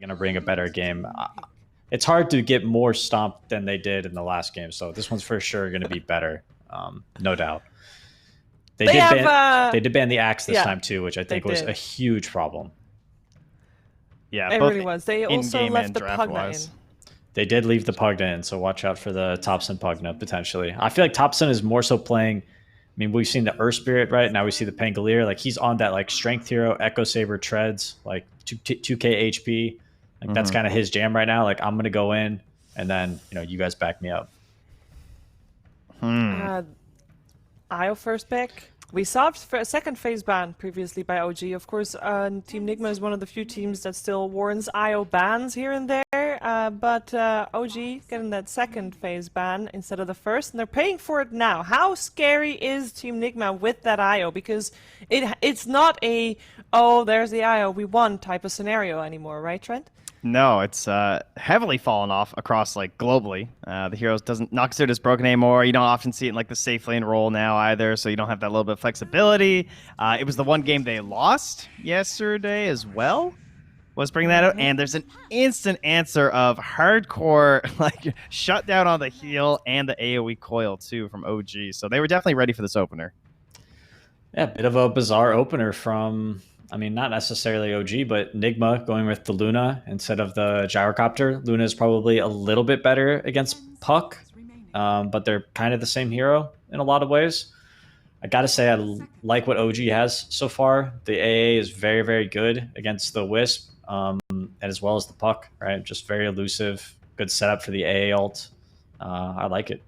going to bring a better game. It's hard to get more stomped than they did in the last game, so this one's for sure going to be better, no doubt. They did ban the axe this time too, which I think was a huge problem. Yeah, it really was. They also left the Pugna in. They did leave the Pugna in, so watch out for the Thompson Pugna potentially. I feel like Thompson is more so playing. I mean, we've seen the Earth Spirit, right? Now we see the Pangolier. Like, he's on that, like, Strength Hero, Echo Saber treads, like 2k HP. Like, that's kind of his jam right now. Like, I'm going to go in, and then, you guys back me up. IO first pick. We saw a second phase ban previously by OG. Of course, Team Nigma is one of the few teams that still warrants IO bans here and there. But OG getting that second phase ban instead of the first, and they're paying for it now. How scary is Team Nigma with that IO? Because it's not a, oh, there's the IO, we won type of scenario anymore, right, Trent? No, it's heavily fallen off across, like, globally. The heroes not considered as broken anymore. You don't often see it in, like, the safe lane role now either, so you don't have that little bit of flexibility. It was the one game they lost yesterday as well, was bringing that out. And there's an instant answer of hardcore, like, shutdown on the heal and the AoE coil, too, from OG. So they were definitely ready for this opener. Yeah, a bit of a bizarre opener from... I mean, not necessarily OG, but Nigma going with the Luna instead of the Gyrocopter. Luna is probably a little bit better against Puck, but they're kind of the same hero in a lot of ways. I got to say, I like what OG has so far. The AA is very, very good against the Wisp, and as well as the Puck, right? Just very elusive, good setup for the AA ult. I like it.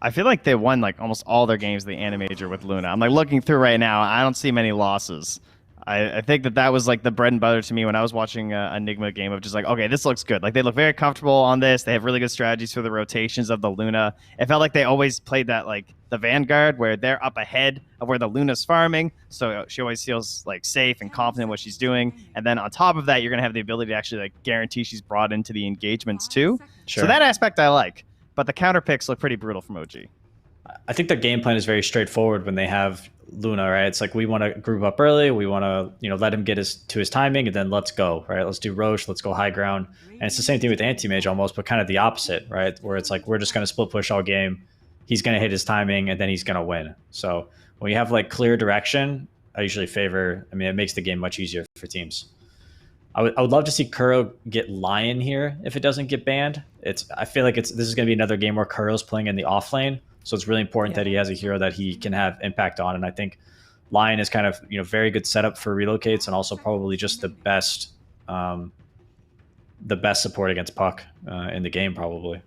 I feel like they won, like, almost all their games the Animajor with Luna. I'm, like, looking through right now. I don't see many losses. I think that was, like, the bread and butter to me when I was watching a Nigma game of just like, okay, this looks good. Like, they look very comfortable on this. They have really good strategies for the rotations of the Luna. It felt like they always played that, like, the Vanguard, where they're up ahead of where the Luna's farming. So she always feels, like, safe and confident in what she's doing. And then on top of that, you're going to have the ability to actually, like, guarantee she's brought into the engagements too. Sure. So that aspect I like. But the counter picks look pretty brutal from OG. I think their game plan is very straightforward when they have Luna, right? It's like, we want to group up early. We want to, let him get to his timing, and then let's go, right? Let's do Roche. Let's go high ground. And it's the same thing with Anti-Mage almost, but kind of the opposite, right? Where it's like, we're just going to split push all game. He's going to hit his timing, and then he's going to win. So when you have, like, clear direction, I usually favor, it makes the game much easier for teams. I would love to see Kuro get Lion here if it doesn't get banned. I feel like this is going to be another game where Kuro's playing in the off lane. So it's really important that he has a hero that he can have impact on. And I think Lion is kind of, very good setup for relocates, and also probably just the best support against Puck in the game, probably.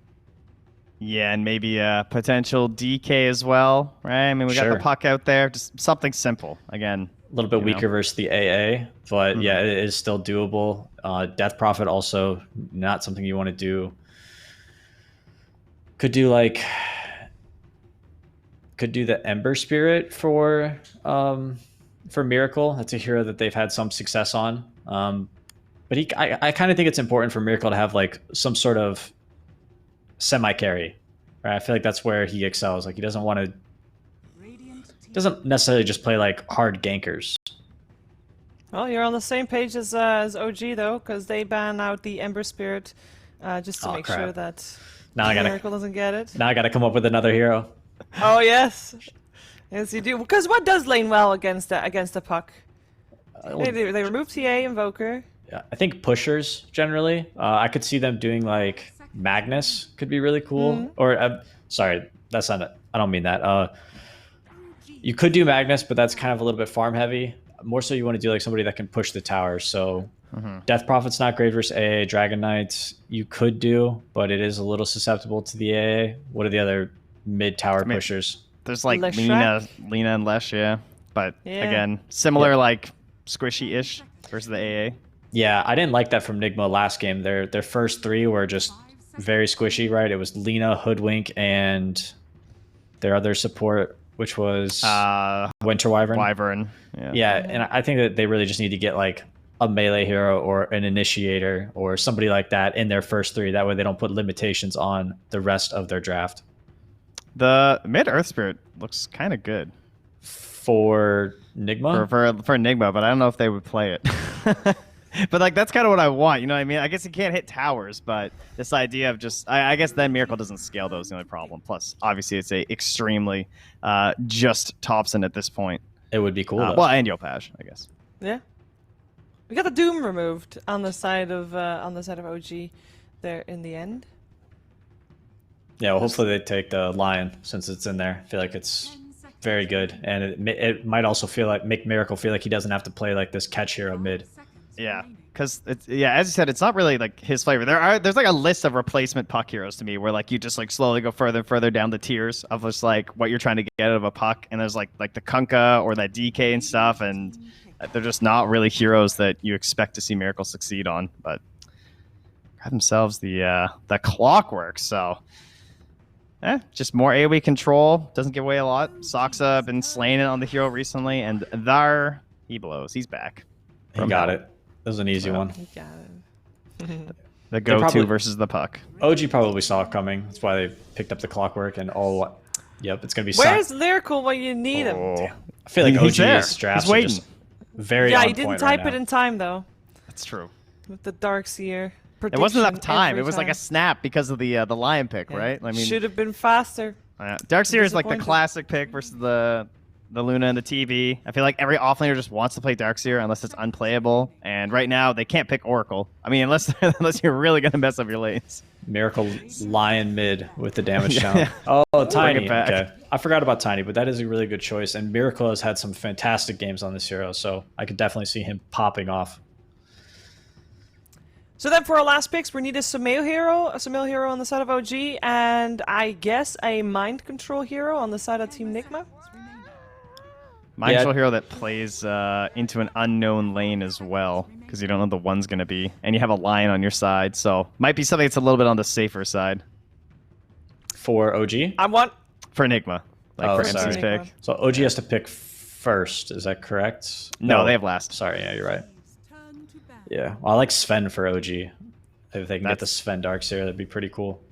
Yeah, and maybe a potential DK as well, right? I mean, we got the Puck out there. Just something simple. Again, a little bit weaker versus the AA, but yeah, it is still doable. Death Prophet also not something you want to do. Could do the Ember Spirit for Miracle. That's a hero that they've had some success on. But I kind of think it's important for Miracle to have, like, some sort of semi-carry. Right? I feel like that's where he excels. Like, he doesn't necessarily just play, like, hard gankers. Well, you're on the same page as OG, though, because they ban out the Ember Spirit just to make sure that Miracle doesn't get it. Now I got to come up with another hero. Oh, yes. Yes, you do. Because what does lane well against the Puck? They remove TA, Invoker. Yeah, I think pushers, generally. I could see them doing, like, Magnus could be really cool. Or, sorry, that's not it. I don't mean that. You could do Magnus, but that's kind of a little bit farm heavy. More so you want to do, like, somebody that can push the tower. So Death Prophet's not great versus AA. Dragon Knight you could do, but it is a little susceptible to the AA. What are the other mid-tower pushers? There's, like, Lena and Lesh, yeah. But, again, similar, like, squishy-ish versus the AA. Yeah, I didn't like that from Nigma last game. Their first three were just very squishy, right? It was Lena, Hoodwink, and their other support, which was Winter Wyvern. Yeah, and I think that they really just need to get, like, a melee hero or an initiator or somebody like that in their first three. That way they don't put limitations on the rest of their draft. The mid Earth Spirit looks kind of good for Nigma. For Nigma, but I don't know if they would play it. But like that's kind of what I want, you know what I mean? I guess you can't hit towers, but this idea of just I guess then Miracle doesn't scale though is the only problem. Plus, obviously it's a extremely just Thompson at this point. It would be cool. Though. Well, and Yopaj, I guess. Yeah. We got the Doom removed on the side of OG there in the end. Yeah, well, hopefully they take the Lion since it's in there. I feel like it's very good, and it might also make Miracle feel like he doesn't have to play like this catch hero mid. Yeah, because as you said, it's not really like his flavor. There's like a list of replacement puck heroes to me where like you just like slowly go further and further down the tiers of just like what you're trying to get out of a puck, and there's like the Kunkka or that DK and stuff, and they're just not really heroes that you expect to see Miracle succeed on. But grab themselves the Clockwork, so. Just more AoE control. Doesn't give away a lot. Saksa been slaying it on the hero recently, and Thar, he blows. He's back. He got it. That was an easy one. He got it. The go-to versus the puck. OG probably saw it coming. That's why they picked up the Clockwork, and yep, it's gonna be. Where's Lyrical when you need him? I feel like He's there. OG's drafts He's are waiting. just very. Yeah, on he didn't point type right it now. in time though. That's true. With the Darkseer. It wasn't enough time. every It was like a snap because of the Lion pick, right? I mean, should have been faster. Darkseer is like the Disappointed. classic pick versus the Luna and the TV. I feel like every offlaner just wants to play Darkseer unless it's unplayable. And right now they can't pick Oracle. I mean, unless you're really gonna mess up your lanes. Miracle Lion mid with the damage challenge. Oh, Tiny. Okay. I forgot about Tiny, but that is a really good choice. And Miracle has had some fantastic games on this hero, so I could definitely see him popping off. So then for our last picks, we need a Sumail hero on the side of OG, and I guess a mind control hero on the side of Team Nigma. Mind control hero that plays into an unknown lane as well, because you don't know the one's going to be. And you have a Lion on your side, so might be something that's a little bit on the safer side. For OG? For Nigma. For MC's pick. So OG has to pick first, is that correct? No, they have last. Sorry, yeah, you're right. Yeah, well, I like Sven for OG. If they can get the Sven Darkseer, that'd be pretty cool.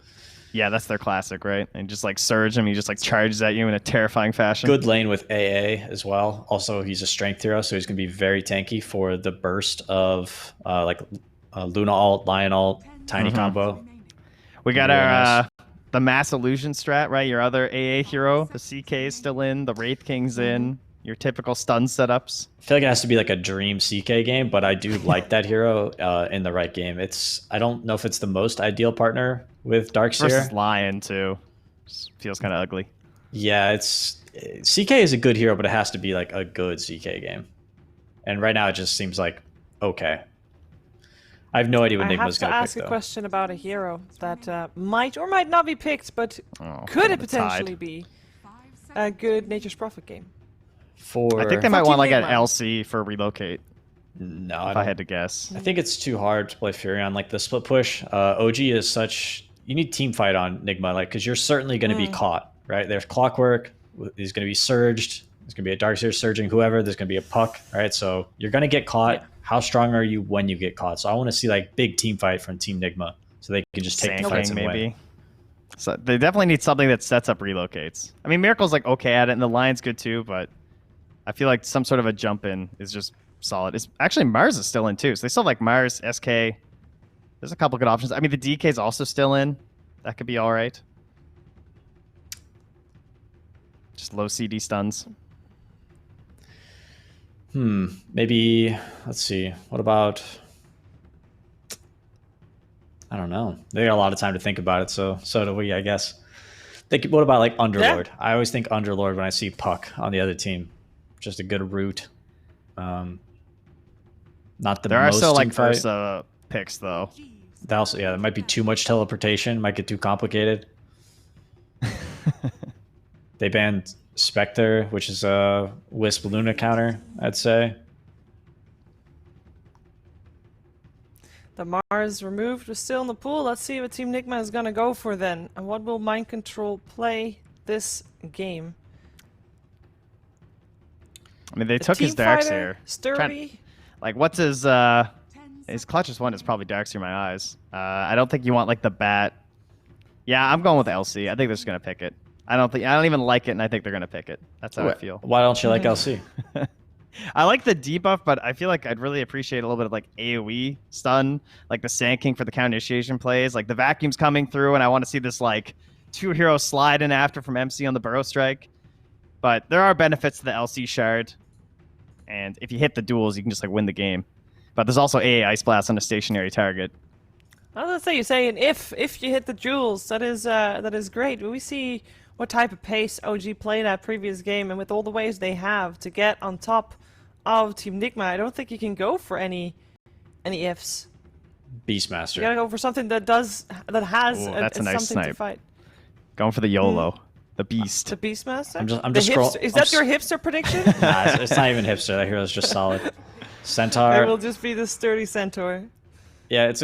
Yeah, that's their classic, right? And just like surge him, he just like charges at you in a terrifying fashion. Good lane with AA as well. Also, he's a strength hero, so he's gonna be very tanky for the burst of Luna ult, Lion ult, Tiny combo. We got our the Mass Illusion strat, right? Your other AA hero, the CK is still in, the Wraith King's in. Your typical stun setups. I feel like it has to be like a dream CK game, but I do like that hero in the right game. I don't know if it's the most ideal partner with Darkseer. Versus Lion too. Just feels kind of ugly. Yeah, CK is a good hero, but it has to be like a good CK game. And right now it just seems like okay. I have no idea what Nigma's going to pick. I have to ask a question about a hero that might or might not be picked, but could it potentially be a good Nature's Prophet game? I think they might want like an LC for relocate. No, if I had to guess. I think it's too hard to play Fury on like the split push. OG is such you need team fight on Nigma, like because you're certainly going to be caught, right? There's Clockwork. He's going to be surged. There's going to be a Darkseer surging whoever. There's going to be a puck, right? So you're going to get caught. Yeah. How strong are you when you get caught? So I want to see like big team fight from Team Nigma, so they can just take the fights and win. So they definitely need something that sets up relocates. I mean, Miracle's like okay at it, and the Lion's good too, but I feel like some sort of a jump in is just solid. It's actually Mars is still in too, so they still have like Mars, SK. There's a couple good options. I mean, the DK is also still in. That could be all right. Just low CD stuns. Maybe let's see. What about? I don't know. They got a lot of time to think about it, so do we, I guess. What about like Underlord? Yeah. I always think Underlord when I see Puck on the other team. Just a good route. Not the there most are still like fight. Ursa picks though. That also, yeah, that might be too much teleportation. Might get too complicated. They banned Spectre, which is a Wisp Luna counter, I'd say. The Mars removed was still in the pool. Let's see what Team Nigma is going to go for then. And what will Mind Control play this game? I mean, they took his Darkseer. Sturdy. Like, what's his clutchest one is probably Darkseer in my eyes. I don't think you want like the bat. Yeah, I'm going with LC. I think they're just gonna pick it. I don't even like it, and I think they're gonna pick it. That's how I feel. Why don't you like LC? I like the debuff, but I feel like I'd really appreciate a little bit of like AoE stun, like the Sand King for the counter initiation plays. Like the vacuum's coming through, and I want to see this like 2-hero slide in after from MC on the Burrow Strike. But there are benefits to the LC shard, and if you hit the duels, you can just like win the game. But there's also AA Ice Blast on a stationary target. I was gonna say, you're saying if you hit the jewels, that is great. But we see what type of pace OG played at previous game, and with all the ways they have to get on top of Team Nigma, I don't think you can go for any ifs. Beastmaster. You gotta go for something that has Ooh, that's a nice something to snipe. fight. Going for the YOLO, the Beast. The Beastmaster. I'm just scrolling. Is that your hipster prediction? Nah, it's not even hipster. That hero's just solid. It Centaur. will just be the sturdy centaur. Yeah, it's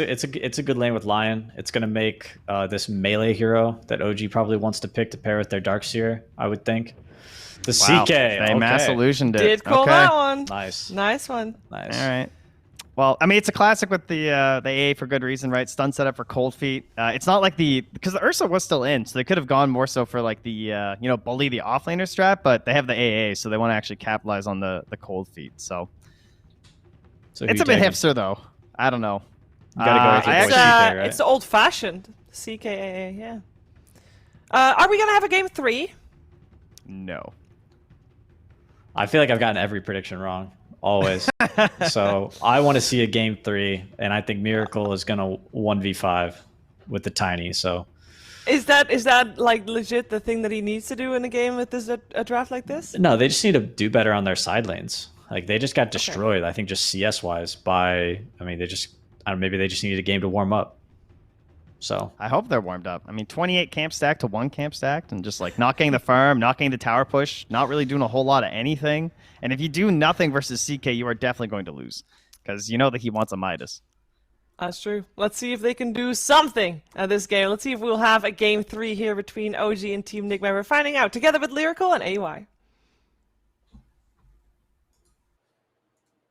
a good lane with Lion. It's gonna make this melee hero that OG probably wants to pick to pair with their Darkseer, I would think. The Wow, CK. they Okay. mass illusioned it. Did call Okay. that one. Nice. Nice one. Nice. All right. Well, I mean, it's a classic with the AA for good reason, right? Stun setup for Cold Feet. It's not like because the Ursa was still in, so they could have gone more so for like the bully the offlaner strat, but they have the AA, so they want to actually capitalize on the Cold Feet. So So who it's you a bit taking? hipster though. I don't know. You gotta go with your I boy actually- CK, right? It's the old-fashioned CKAA, yeah. Are we gonna have a game 3? No. I feel like I've gotten every prediction wrong, always. So I want to see a game 3, and I think Miracle is gonna 1v5 with the Tiny. So Is that like legit the thing that he needs to do in a game with this a draft like this? no, they just need to do better on their side lanes. Like they just got destroyed. I think just CS wise by. I mean, maybe they just needed a game to warm up. So I hope they're warmed up. I mean, 28 camp stacked to 1 camp stacked, and just like not getting the farm, not getting the tower push, not really doing a whole lot of anything. And if you do nothing versus CK, you are definitely going to lose, because you know that he wants a Midas. That's true. Let's see if they can do something at this game. Let's see if we'll have a game 3 here between OG and Team Nigma. We're finding out together with Lyrical and AY.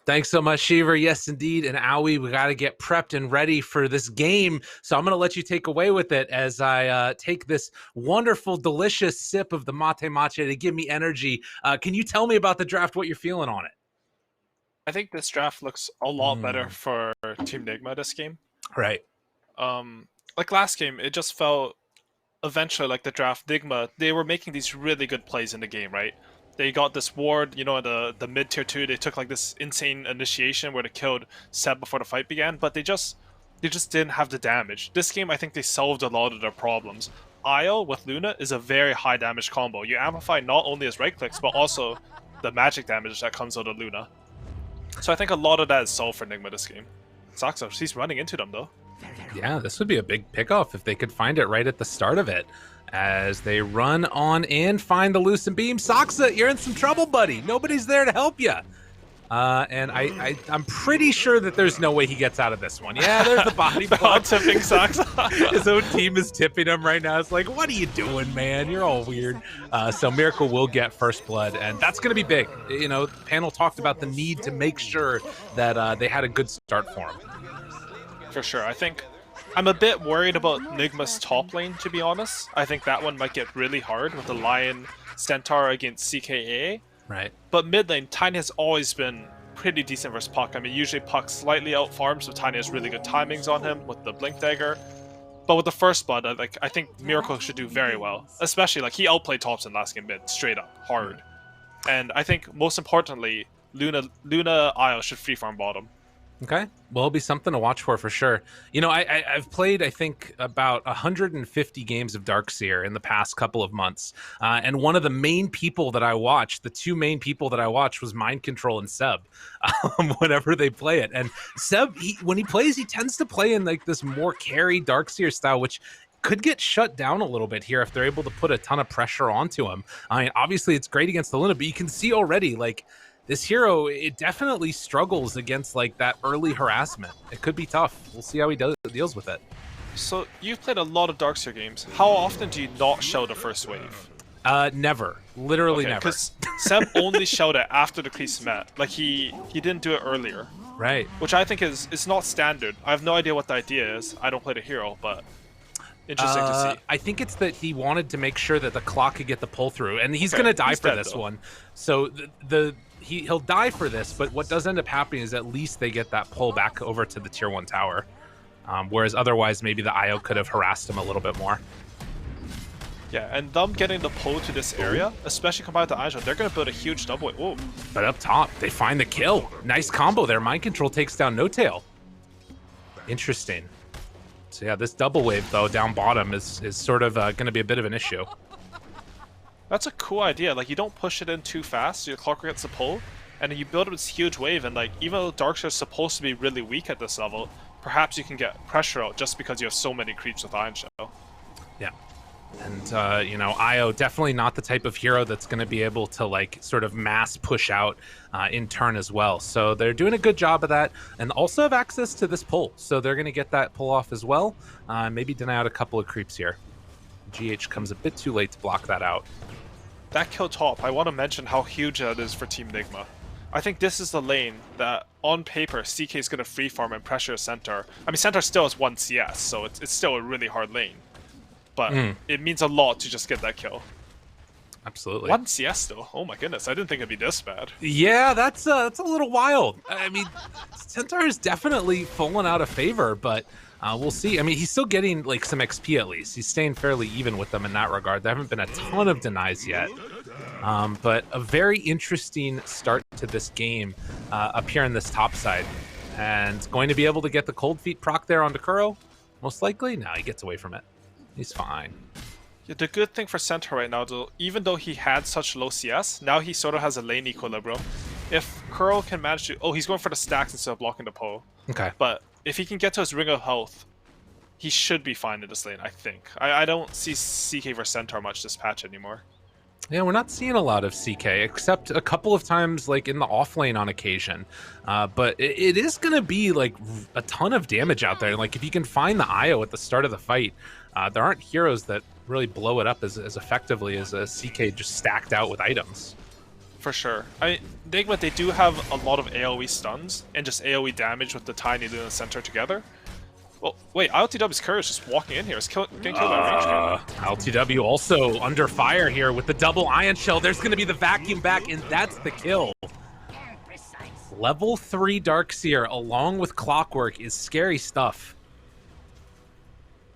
Thanks so much, Shiver. Yes, indeed. And Owie, we got to get prepped and ready for this game. So I'm going to let you take away with it as I take this wonderful, delicious sip of the mate matcha to give me energy. Can you tell me about the draft, what you're feeling on it? I think this draft looks a lot better for Team Nigma this game. Right. Like last game, it just felt eventually like the draft Nigma, they were making these really good plays in the game, right? They got this ward, in the mid tier 2, they took like this insane initiation where they killed Seb before the fight began, but they just didn't have the damage. This game, I think they solved a lot of their problems. Isle with Luna is a very high damage combo. You amplify not only his right clicks, but also the magic damage that comes out of Luna. So I think a lot of that is solved for Nigma this game. Saxo, she's running into them though. Yeah, this would be a big pickoff if they could find it right at the start of it. As they run on in, find the loosened beam. Saksa, you're in some trouble, buddy. Nobody's there to help you. And I'm pretty sure that there's no way he gets out of this one. Yeah, there's the body block. Tipping Saxo. His own team is tipping him right now. It's like, what are you doing, man? You're all weird. So Miracle will get first blood, and that's going to be big. The panel talked about the need to make sure that they had a good start for him. For sure. I think I'm a bit worried about Nigma's top lane, to be honest. I think that one might get really hard with the Lion Centaur against CKA. Right. But mid lane, Tiny has always been pretty decent versus Puck. I mean, usually Puck slightly out farms, so Tiny has really good timings on him with the Blink Dagger. But with the first blood, I think Miracle should do very well. Especially, he outplayed Thompson last game mid, straight up, hard. And I think, most importantly, Luna Isle should free farm bottom. Okay. Well, it'll be something to watch for sure. I've played, I think, about 150 games of Darkseer in the past couple of months. And one of the main people that I watched, the two main people that I watched was Mind Control and Seb whenever they play it. And Seb, when he plays, he tends to play in this more carry Darkseer style, which could get shut down a little bit here if they're able to put a ton of pressure onto him. I mean, obviously it's great against the Luna, but you can see already, this hero, it definitely struggles against that early harassment. It could be tough. We'll see how he deals with it. So you've played a lot of Darkseer games. How often do you not show the first wave? Never. Literally never. Because Seb only showed it after the crease met. He didn't do it earlier. Right. Which I think is not standard. I have no idea what the idea is. I don't play the hero, but Interesting to see. I think it's that he wanted to make sure that the clock could get the pull through, and he's Okay, gonna die he's for dead, this though. one. So he'll die for this, but what does end up happening is at least they get that pull back over to the tier 1 tower. Whereas otherwise, maybe the IO could have harassed him a little bit more. Yeah, and them getting the pull to this area, especially combined with the Anjo, they're going to build a huge double wave. Whoa. But up top, they find the kill. Nice combo there. Mind Control takes down No Tail. Interesting. So yeah, this double wave, though, down bottom is sort of going to be a bit of an issue. That's a cool idea. Like, you don't push it in too fast, so your Clockwork gets the pull, and then you build up this huge wave, and like, even though Darkseer is supposed to be really weak at this level, perhaps you can get pressure out just because you have so many creeps with Iron Shell. Yeah. And, you know, IO definitely not the type of hero that's going to be able to, like, sort of mass push out in turn as well. So they're doing a good job of that and also have access to this pull. So they're going to get that pull off as well. Maybe deny out a couple of creeps here. GH comes a bit too late to block that out. That kill top, I want to mention how huge that is for Team Nigma. I think this is the lane that, on paper, CK is going to free farm and pressure Centaur. I mean, Centaur still has 1 CS, so it's still a really hard lane. But it means a lot to just get that kill. Absolutely. 1 CS though. Oh my goodness, I didn't think it'd be this bad. Yeah, that's a little wild. I mean, Centaur has definitely fallen out of favor, but we'll see. I mean, he's still getting like some XP at least. He's staying fairly even with them in that regard. There haven't been a ton of denies yet. But a very interesting start to this game up here in this top side. And going to be able to get the cold feet proc there onto Kuro? Most likely? No, he gets away from it. He's fine. Yeah, the good thing for Centaur right now, though, even though he had such low CS, now he sort of has a lane equilibrium. If Curl can manage to... Oh, he's going for the stacks instead of blocking the pole. Okay. But if he can get to his ring of health, he should be fine in this lane, I think. I don't see CK versus Centaur much this patch anymore. Yeah, we're not seeing a lot of CK, except a couple of times, like, in the off lane on occasion. But it is going to be, like, a ton of damage out there. Like, if you can find the IO at the start of the fight, there aren't heroes that really blow it up as effectively as a CK just stacked out with items. For sure. I mean, Nigma, they do have a lot of AoE stuns and just AoE damage with the Tiny Luna Centaur together. Well, wait, ILTW's Courage just walking in here. Is getting killed by range cannon. LTW also under fire here with the double Ion Shell. There's going to be the vacuum back, and that's the kill. Level 3 Darkseer along with Clockwork is scary stuff.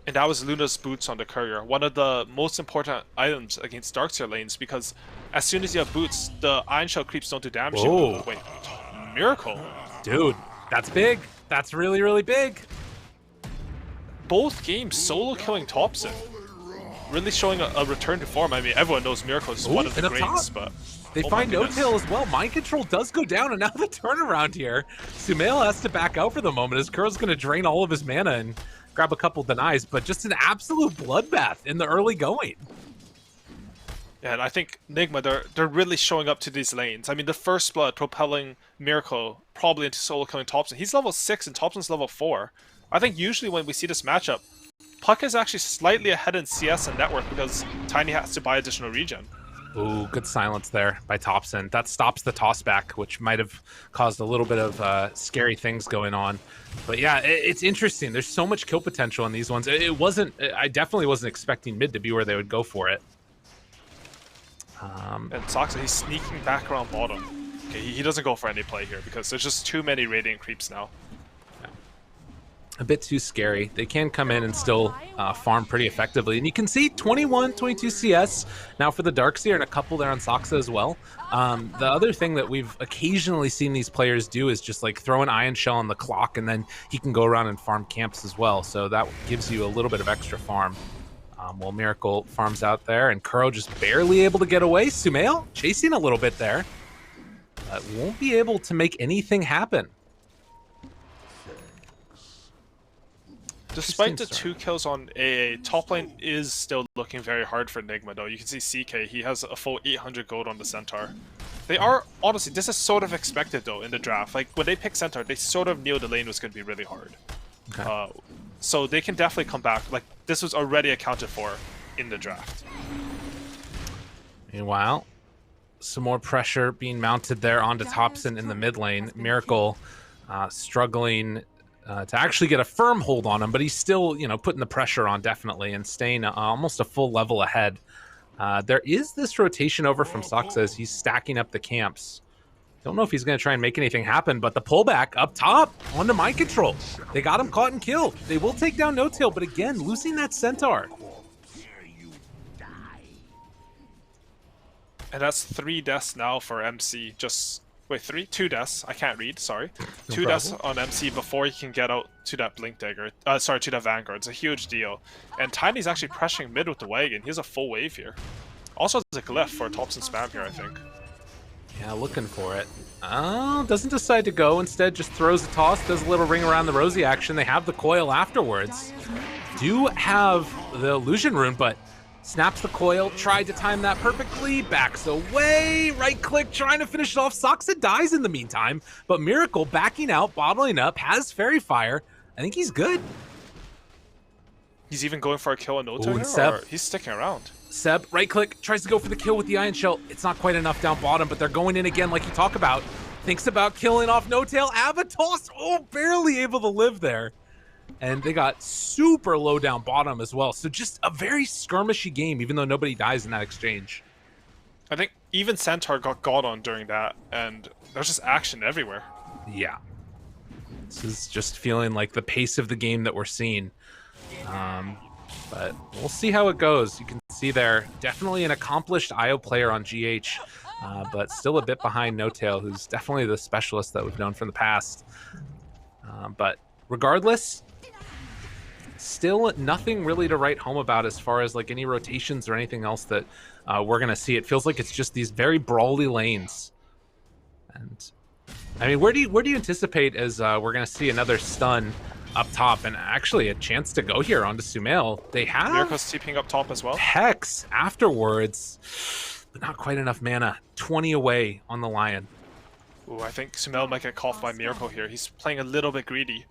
And that was Luna's boots on the courier. One of the most important items against Darkseer lanes, because as soon as you have boots, the Iron Shell creeps don't do damage. Whoa. Wait, Miracle? Dude, that's big. That's really, really big. Both games solo killing Thompson. Really showing a return to form. I mean, everyone knows Miracle is one of the and up greats, top. but... They oh find my No goodness. Tail as well. Mind Control does go down, and now the turnaround here. Sumail has to back out for the moment as Kuro's going to drain all of his mana and grab a couple denies, but just an absolute bloodbath in the early going. Yeah, and I think Nigma, they're really showing up to these lanes. I mean, the first blood propelling Miracle probably into solo killing Thompson. He's level 6 and Thompson's level 4. I think usually when we see this matchup, Puck is actually slightly ahead in CS and network because Tiny has to buy additional regen. Ooh, good silence there by Thompson. That stops the toss back, which might have caused a little bit of scary things going on. But yeah, it's interesting. There's so much kill potential in these ones. I definitely wasn't expecting mid to be where they would go for it. And Soxa, he's sneaking back around bottom. Okay, he doesn't go for any play here because there's just too many Radiant creeps now. A bit too scary. They can come in and still farm pretty effectively. And you can see 21, 22 CS now for the Darkseer and a couple there on Soxa as well. The other thing that we've occasionally seen these players do is just like throw an Ion Shell on the clock and then he can go around and farm camps as well. So that gives you a little bit of extra farm. While Miracle farms out there and Kuro just barely able to get away. Sumail chasing a little bit there. But won't be able to make anything happen. Despite the Interesting 2 kills on AA, top lane is still looking very hard for Nigma though. You can see CK, he has a full 800 gold on the Centaur. They are, honestly, this is sort of expected though in the draft. Like when they pick Centaur, they sort of knew the lane was going to be really hard. Okay. So they can definitely come back. Like this was already accounted for in the draft. Meanwhile, some more pressure being mounted there onto Thompson in the mid lane. Miracle struggling to actually get a firm hold on him, but he's still, you know, putting the pressure on definitely and staying almost a full level ahead. There is this rotation over from Sox as he's stacking up the camps. Don't know if he's going to try and make anything happen, but the pullback up top onto mind control. They got him caught and killed. They will take down No Tail, but again, losing that Centaur. And that's 3 deaths now for MC. Just wait, 2 deaths. I can't read. Sorry, No 2 deaths problem. on MC before he can get out to that Blink Dagger. Sorry, to that Vanguard. It's a huge deal. And Tiny's actually pressuring mid with the wagon. He has a full wave here. Also, there's a glyph for Thompson spam here, I think. Yeah, looking for it. Oh, doesn't decide to go. Instead, just throws a toss, does a little ring around the Rosie action. They have the coil afterwards. Do have the illusion rune, but snaps the coil, tried to time that perfectly, backs away, right click, trying to finish it off. Soxa dies in the meantime, but Miracle backing out, bottling up, has Fairy Fire. I think he's good. He's even going for a kill on No Ooh, Tail and here, Seb. or he's sticking around. Seb, right click, tries to go for the kill with the Iron Shell. It's not quite enough down bottom, but they're going in again like you talk about. Thinks about killing off No Tail. Avatos, oh, barely able to live there. And they got super low down bottom as well. So just a very skirmishy game, even though nobody dies in that exchange. I think even Centaur got God on during that, and there's just action everywhere. Yeah. This is just feeling like the pace of the game that we're seeing. But we'll see how it goes. You can see there, definitely an accomplished IO player on GH, but still a bit behind No Tail, who's definitely the specialist that we've known from the past. But regardless, still nothing really to write home about as far as like any rotations or anything else that we're going to see. It feels like it's just these very brawly lanes. And I mean, where do you anticipate as we're going to see another stun up top and actually a chance to go here onto Sumail? They have Miracle's TPing up top as well. Hex afterwards, but not quite enough mana. 20 away on the Lion. Ooh, I think Sumail might get coughed by Miracle here. He's playing a little bit greedy.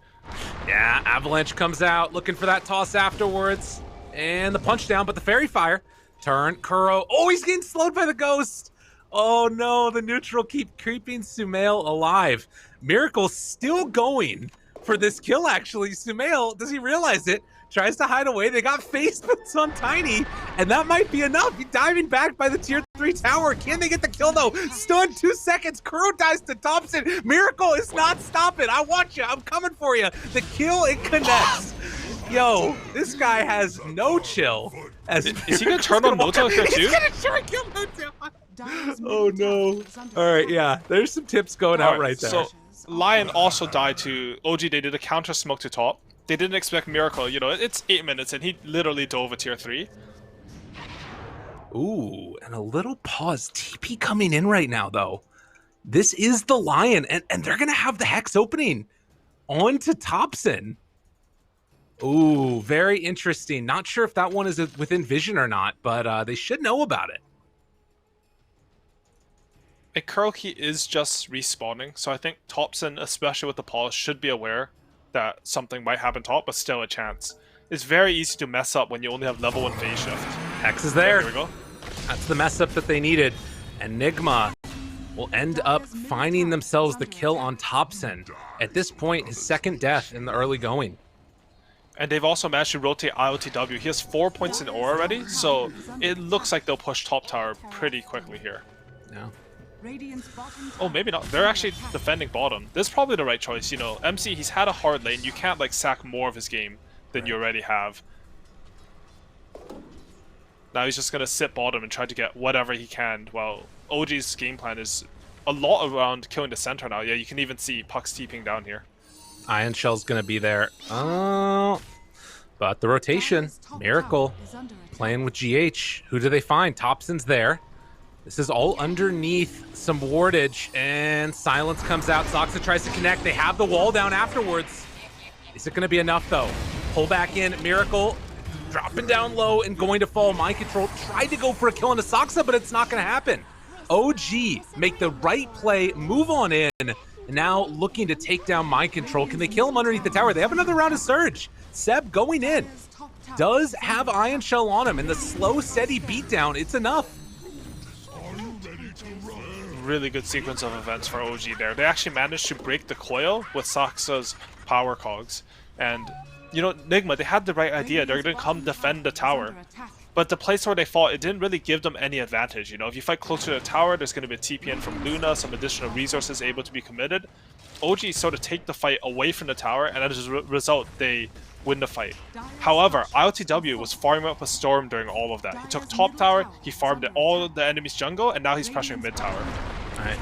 Yeah, Avalanche comes out looking for that toss afterwards. And the punch down, but the Fairy Fire. Turn, Kuro. Oh, he's getting slowed by the Ghost. Oh no, the neutral keep creeping Sumail alive. Miracle's still going for this kill, actually. Sumail, does he realize it? Tries to hide away. They got face boots on Tiny, and that might be enough. He's diving back by the tier 3 tower. Can they get the kill, though? Stun, 2 seconds. Kuro dies to Thompson. Miracle is not stopping. I want you. I'm coming for you. The kill, it connects. Yo, this guy has no chill. Is he gonna turn on No Tail here too? He's gonna try and kill No Tail. Oh no. All right, yeah. There's some tips going out right there. So Lion also died to OG. They did a counter smoke to top. They didn't expect Miracle. You know, it's 8 minutes and he literally dove a tier 3. Ooh, and a little pause. TP coming in right now, though. This is the Lion, and they're going to have the Hex opening onto Thompson. Ooh, very interesting. Not sure if that one is within vision or not, but they should know about it. And Kuroki is just respawning, so I think Thompson, especially with the pause, should be aware that something might happen top, but still a chance. It's very easy to mess up when you only have level 1 phase shift. Hex is there. Here we go. That's the mess up that they needed. And Nigma will end up finding themselves the kill on Thompson. At this point, his second death in the early going. And they've also managed to rotate IOTW. He has 4 points in ore already, so it looks like they'll push top tower pretty quickly here. Yeah. Oh, maybe not. They're actually defending bottom. This is probably the right choice. You know, MC, he's had a hard lane. You can't, like, sack more of his game than you already have. Now he's just going to sit bottom and try to get whatever he can, while OG's game plan is a lot around killing the center now. Yeah, you can even see Puck's TPing down here. Iron Shell's going to be there. Oh, but the rotation, Miracle, playing with GH. Who do they find? Thompson's there. This is all underneath some wardage, and Silence comes out. Soxa tries to connect. They have the wall down afterwards. Is it going to be enough, though? Pull back in. Miracle dropping down low and going to fall. Mind Control tried to go for a kill on the Soxa, but it's not going to happen. OG make the right play, move on in, and now looking to take down Mind Control. Can they kill him underneath the tower? They have another round of Surge. Seb going in. Does have Iron Shell on him, and the slow, steady beatdown, it's enough. Really good sequence of events for OG there. They actually managed to break the coil with Soxa's power cogs. And, you know, Nigma, they had the right idea. They're going to come defend the tower. But the place where they fought, it didn't really give them any advantage. You know, if you fight closer to the tower, there's going to be a TPN from Luna, some additional resources able to be committed. OG sort of take the fight away from the tower, and as a result, they win the fight. However, ILTW was farming up a Storm during all of that. He took top tower, he farmed all the enemy's jungle, and now he's pressuring mid tower. All right.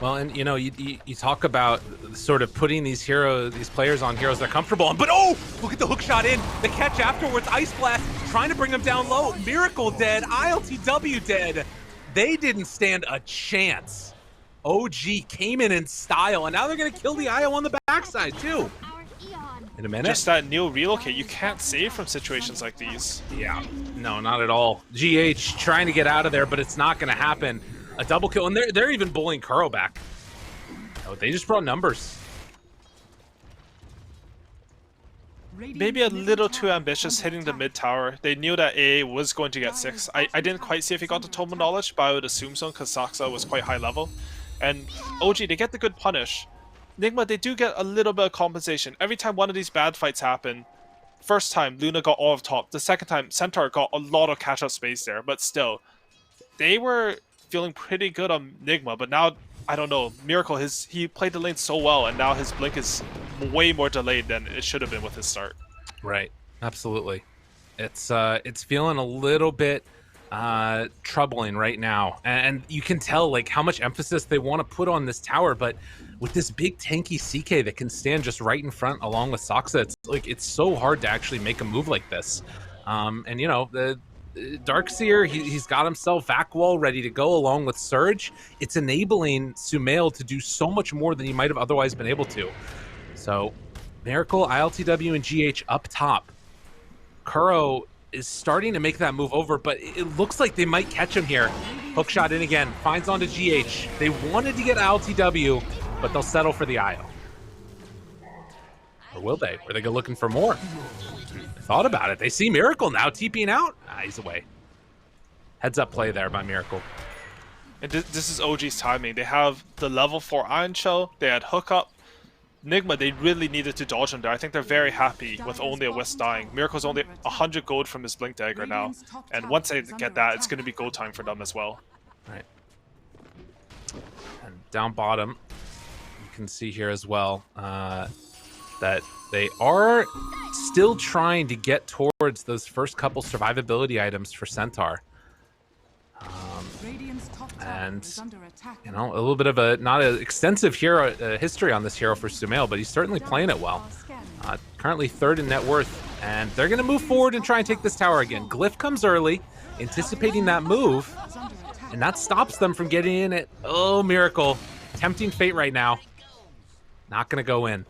Well, and you know, you talk about sort of putting these players on heroes they're comfortable on, but oh, look at the hook shot in, the catch afterwards, Ice Blast, trying to bring them down low. Miracle dead, ILTW dead. They didn't stand a chance. OG came in style, and now they're gonna kill the IO on the backside too. In a minute. Just that Neo relocate, you can't save from situations like these. Yeah, no, not at all. GH trying to get out of there, but it's not gonna happen. A double kill, and they're even bullying Kuro back. Oh, they just brought numbers. Maybe a little too ambitious hitting the mid tower. They knew that AA was going to get 6. I didn't quite see if he got the Tomo knowledge, but I would assume so because Saksa was quite high level. And OG, they get the good punish. Nigma, they do get a little bit of compensation. Every time one of these bad fights happen, first time Luna got all of top. The second time Centaur got a lot of catch-up space there, but still, they were feeling pretty good on Nigma, but now, I don't know, Miracle, he played the lane so well, and now his blink is way more delayed than it should have been with his start. Right, absolutely. It's feeling a little bit troubling right now, and you can tell like how much emphasis they want to put on this tower, but with this big tanky CK that can stand just right in front along with Saksa, it's so hard to actually make a move like this. And you know, the Darkseer, he's got himself vac wall ready to go along with Surge. It's enabling Sumail to do so much more than he might have otherwise been able to. So Miracle, ILTW, and GH up top. Kuro is starting to make that move over, but it looks like they might catch him here. Hookshot in again, finds onto GH. They wanted to get ILTW, but they'll settle for the IO. Or will they? Or they go looking for more? Thought about it. They see Miracle now TPing out. He's away. Heads up play there by Miracle. And this is OG's timing. They have the level 4 Iron Shell. They had hookup. Nigma, they really needed to dodge him there. I think they're very happy with only a Wisp dying. Miracle's only 100 gold from his Blink Dagger now. And once they get that, it's going to be go time for them as well. Right. And down bottom, you can see here as well that they are still trying to get towards those first couple survivability items for Centaur. And, you know, a little bit of a, not an extensive hero history on this hero for Sumail, but he's certainly playing it well. Currently 3rd in net worth, and they're going to move forward and try and take this tower again. Glyph comes early, anticipating that move, and that stops them from getting in it. Oh, Miracle. Tempting fate right now. Not going to go in.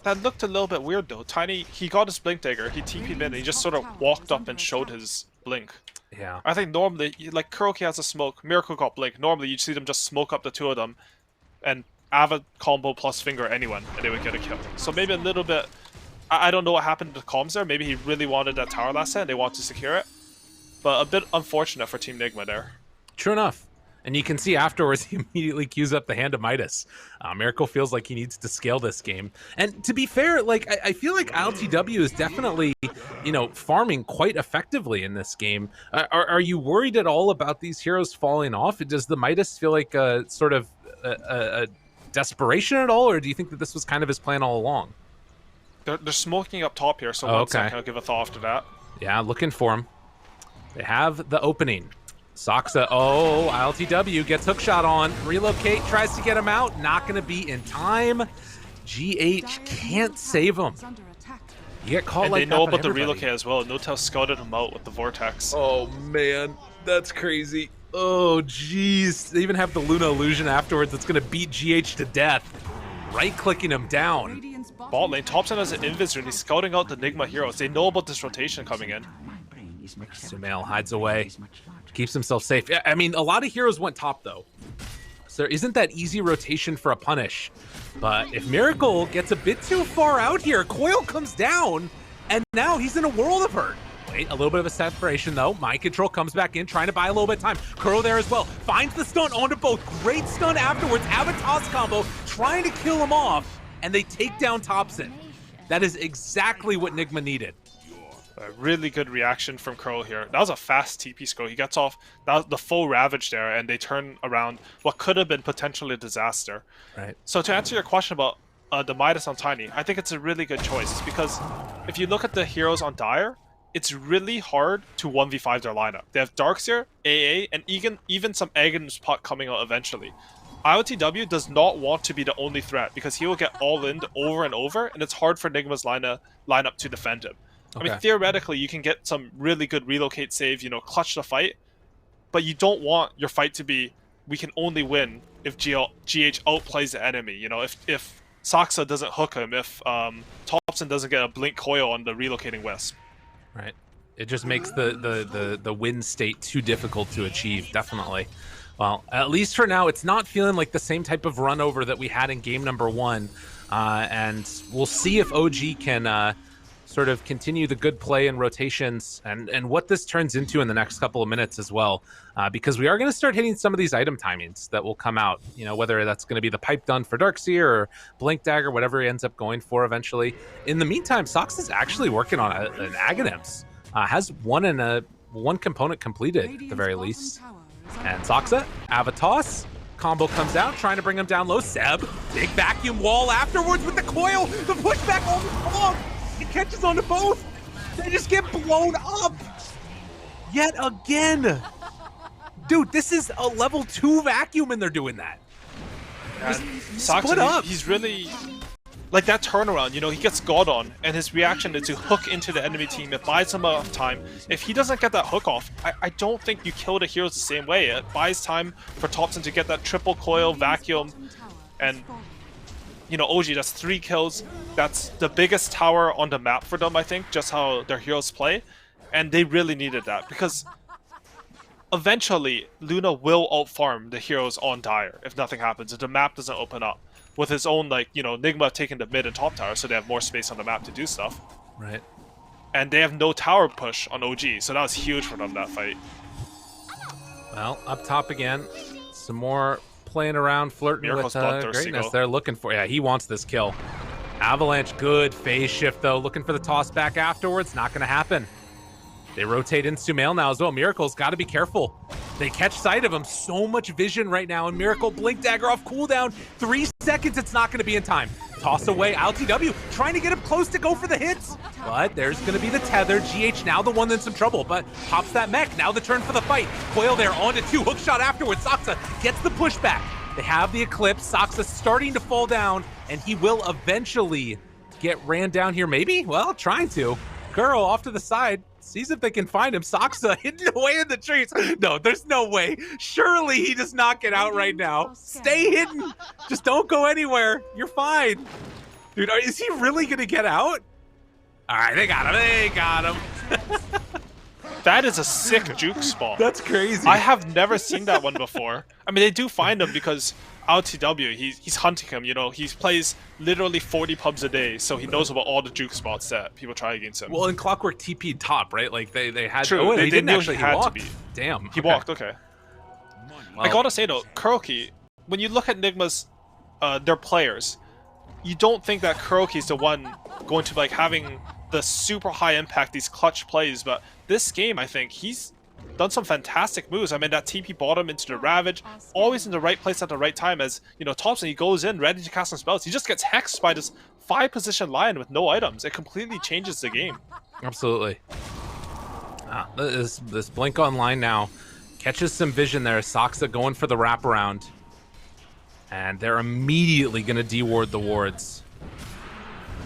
That looked a little bit weird though. Tiny, he got his Blink Dagger, he TP'd in, and he just sort of walked up and showed his Blink. Yeah. I think normally, like Kuroki has a smoke, Miracle got Blink. Normally you'd see them just smoke up the two of them and Avid combo plus finger anyone, and they would get a kill. So maybe a little bit, I don't know what happened to the comms there. Maybe he really wanted that tower last set and they want to secure it. But a bit unfortunate for Team Nigma there. True enough. And you can see afterwards, he immediately queues up the Hand of Midas. Miracle feels like he needs to scale this game. And to be fair, like I feel like ILTW is definitely, you know, farming quite effectively in this game. Are you worried at all about these heroes falling off? Does the Midas feel like a sort of a desperation at all? Or do you think that this was kind of his plan all along? They're smoking up top here, so one second, I'll give a thought after that. Yeah, looking for him. They have the opening. Saksa, oh, ILTW gets hookshot on. Relocate, tries to get him out. Not going to be in time. GH can't save him. You get caught and like they that know by about the everybody. relocate as well. Notel scouted him out with the Vortex. Oh, man. That's crazy. Oh, jeez. They even have the Luna illusion afterwards that's going to beat GH to death. Right-clicking him down. Bot lane, Thompson has an invis and he's scouting out the Nigma heroes. They know about this rotation coming in. Sumail hides away. Keeps himself safe. I mean, a lot of heroes went top, though. So there isn't that easy rotation for a punish. But if Miracle gets a bit too far out here, Coil comes down, and now he's in a world of hurt. Wait, a little bit of a separation, though. Mind Control comes back in, trying to buy a little bit of time. Kuro there as well. Finds the stun onto both. Great stun afterwards. Avatar's combo, trying to kill him off. and they take down Thompson. That is exactly what Nigma needed. A really good reaction from Crow here. That was a fast TP scroll. He gets off that was the full Ravage there, and they turn around what could have been potentially a disaster. Right. So to answer your question about the Midas on Tiny, I think it's a really good choice because if you look at the heroes on Dire, it's really hard to 1v5 their lineup. They have Darkseer, AA, and even some Aghanim pot coming out eventually. IOTW does not want to be the only threat because he will get all in over and over, and it's hard for Nigma's lineup to defend him. Okay. I mean, theoretically, you can get some really good relocate save, you know, clutch the fight, but you don't want your fight to be, we can only win if GH outplays the enemy. You know, if Saksa doesn't hook him, if Thompson doesn't get a blink coil on the relocating Wisp. Right. It just makes the win state too difficult to achieve, definitely. Well, at least for now, it's not feeling like the same type of run over that we had in game number 1. And we'll see if OG can sort of continue the good play and rotations and what this turns into in the next couple of minutes as well. Because we are going to start hitting some of these item timings that will come out, you know, whether that's going to be the pipe done for Darkseer or Blink Dagger, whatever he ends up going for eventually. In the meantime, Sox is actually working on an Aghanims. Has one component completed at the very least. And Soxa, Avatos, combo comes out, trying to bring him down low. Seb, big vacuum wall afterwards with the coil. The pushback on the long. It catches onto both. They just get blown up. Yet again. Dude, this is a level 2 vacuum and they're doing that. Split up. He's really... Like that turnaround, you know, he gets God on, and his reaction is to hook into the enemy team. It buys him enough time. If he doesn't get that hook off, I don't think you kill the heroes the same way. It buys time for Thompson to get that triple coil, vacuum, and, you know, OG, that's 3 kills. That's the biggest tower on the map for them, I think, just how their heroes play. And they really needed that, because eventually, Luna will out-farm the heroes on Dire if nothing happens, if the map doesn't open up. With his own, like, you know, Nigma taking the mid and top tower, so they have more space on the map to do stuff. Right. And they have no tower push on OG, so that was huge for them, that fight. Well, up top again. Some more playing around, flirting Miracle's with bloodthirsty greatness. goal. They're looking for... Yeah, he wants this kill. Avalanche, good phase shift, though. Looking for the toss back afterwards. Not going to happen. They rotate in Sumail now as well. Miracle's got to be careful. They catch sight of him. So much vision right now. And Miracle, Blink Dagger off cooldown. 3 seconds, it's not going to be in time. Toss away, LTW trying to get him close to go for the hits. But there's going to be the tether. GH now the one that's in trouble, but pops that mech. Now the turn for the fight. Coil there, on to 2. Hook shot afterwards. Saksa gets the pushback. They have the Eclipse. Saksa starting to fall down, and he will eventually get ran down here. Maybe? Well, trying to. Kuro off to the side. Sees if they can find him. Saksa hidden away in the trees. No, there's no way. Surely he does not get out right now. Stay hidden. Just don't go anywhere. You're fine. Dude, is he really going to get out? All right, they got him. They got him. That is a sick juke spot. That's crazy. I have never seen that one before. I mean, they do find him because LTW, he's hunting him, you know. He plays literally 40 pubs a day, so he knows about all the juke spots that people try against him. Well, in Clockwork TP'd top, right? Like, they had... True, Oh, they he didn't knew he actually. He had to walked. be. Damn. He walked, okay. Well, I gotta say, though, Kuroki, when you look at Nigma's, their players, you don't think that Kuroki's the one going to, like, having the super high impact, these clutch plays, but this game, I think, he's done some fantastic moves. I mean, that TP bottom into the Ravage, always in the right place at the right time. As, you know, Thompson, he goes in, ready to cast some spells. He just gets hexed by this 5-position lion with no items. It completely changes the game. Absolutely. This Blink Online now catches some vision there. Saksa going for the wraparound. And they're immediately going to de-ward the wards.